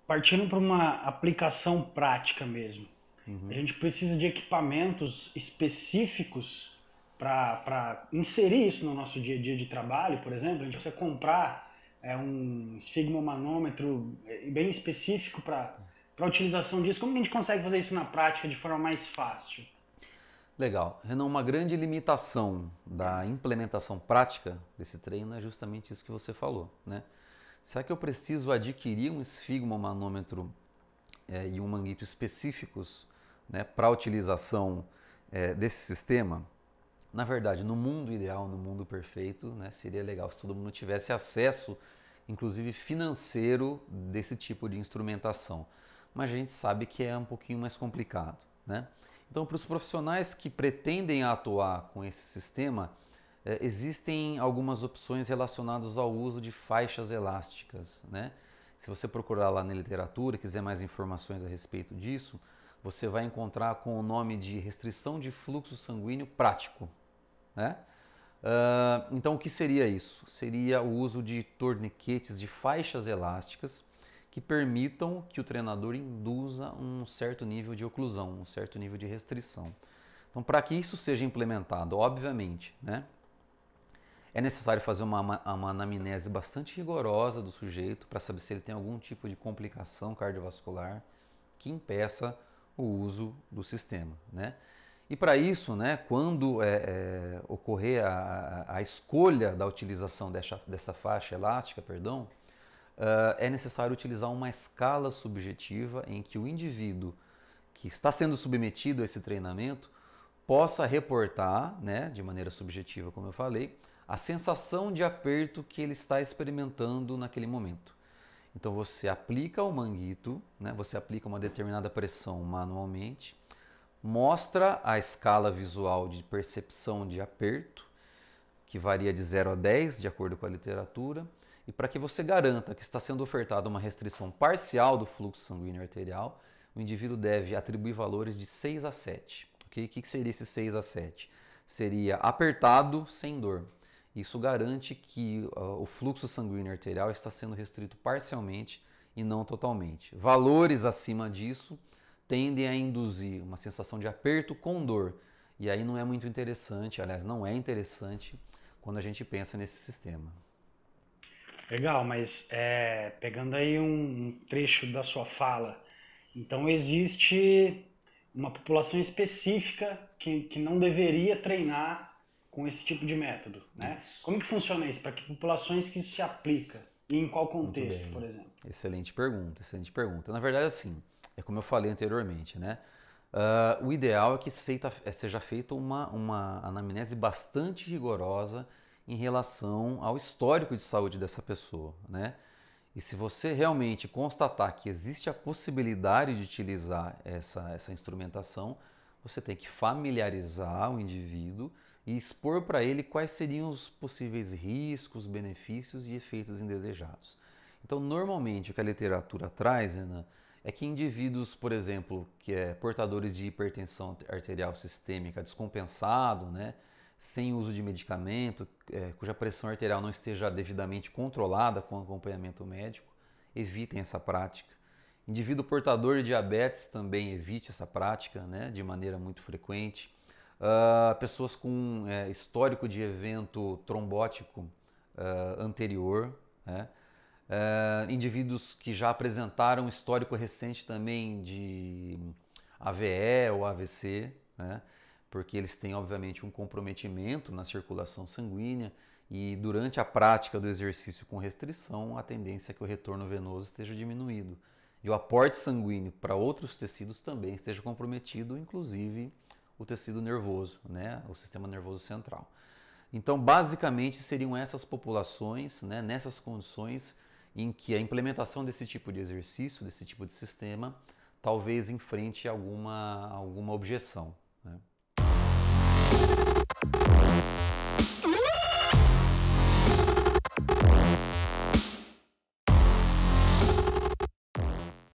partindo para uma aplicação prática mesmo, a Uhum. gente precisa de equipamentos específicos para inserir isso no nosso dia a dia de trabalho, por exemplo. A gente precisa comprar um esfigmomanômetro bem específico para a utilização disso. Como que a gente consegue fazer isso na prática de forma mais fácil? Legal. Renan, uma grande limitação da implementação prática desse treino é justamente isso que você falou, né? Será que eu preciso adquirir um esfigmomanômetro e um manguito específicos, né, para a utilização desse sistema? Na verdade, no mundo ideal, no mundo perfeito, né, seria legal se todo mundo tivesse acesso, inclusive financeiro, desse tipo de instrumentação. Mas a gente sabe que é um pouquinho mais complicado, né? Então, para os profissionais que pretendem atuar com esse sistema, existem algumas opções relacionadas ao uso de faixas elásticas, né? Se você procurar lá na literatura, quiser mais informações a respeito disso, você vai encontrar com o nome de restrição de fluxo sanguíneo prático, né? Então, o que seria isso? Seria o uso de torniquetes de faixas elásticas que permitam que o treinador induza um certo nível de oclusão, um certo nível de restrição. Então, para que isso seja implementado, obviamente, né, é necessário fazer uma anamnese bastante rigorosa do sujeito para saber se ele tem algum tipo de complicação cardiovascular que impeça o uso do sistema, né? E para isso, né, quando ocorrer a escolha da utilização dessa faixa elástica, perdão, é necessário utilizar uma escala subjetiva em que o indivíduo que está sendo submetido a esse treinamento possa reportar, né, de maneira subjetiva, como eu falei, a sensação de aperto que ele está experimentando naquele momento. Então você aplica o manguito, né, você aplica uma determinada pressão manualmente, mostra a escala visual de percepção de aperto, que varia de 0 a 10, de acordo com a literatura, e para que você garanta que está sendo ofertada uma restrição parcial do fluxo sanguíneo arterial, o indivíduo deve atribuir valores de 6 a 7. Okay? O que seria esse 6 a 7? Seria apertado sem dor. Isso garante que o fluxo sanguíneo arterial está sendo restrito parcialmente e não totalmente. Valores acima disso tendem a induzir uma sensação de aperto com dor. E aí não é muito interessante, aliás, não é interessante quando a gente pensa nesse sistema. Legal, mas pegando aí um trecho da sua fala, então existe uma população específica que não deveria treinar com esse tipo de método, né? Como Isso. que funciona isso? Para que populações que isso se aplica? E em qual Muito contexto, por bem. exemplo? Excelente pergunta, excelente pergunta. Na verdade, assim, é como eu falei anteriormente, né? O ideal é que seja feita uma anamnese bastante rigorosa em relação ao histórico de saúde dessa pessoa, né? E se você realmente constatar que existe a possibilidade de utilizar essa instrumentação, você tem que familiarizar o indivíduo e expor para ele quais seriam os possíveis riscos, benefícios e efeitos indesejados. Então, normalmente, o que a literatura traz, Ana, é que indivíduos, por exemplo, que portadores de hipertensão arterial sistêmica descompensado, né, sem uso de medicamento, cuja pressão arterial não esteja devidamente controlada com acompanhamento médico, evitem essa prática. Indivíduo portador de diabetes também evite essa prática, né, de maneira muito frequente. Pessoas com histórico de evento trombótico anterior, né? Indivíduos que já apresentaram histórico recente também de AVE ou AVC, né? Porque eles têm obviamente um comprometimento na circulação sanguínea e durante a prática do exercício com restrição, a tendência é que o retorno venoso esteja diminuído e o aporte sanguíneo para outros tecidos também esteja comprometido, inclusive o tecido nervoso, né? O sistema nervoso central. Então, basicamente, seriam essas populações, né, nessas condições em que a implementação desse tipo de exercício, desse tipo de sistema, talvez enfrente alguma objeção, né?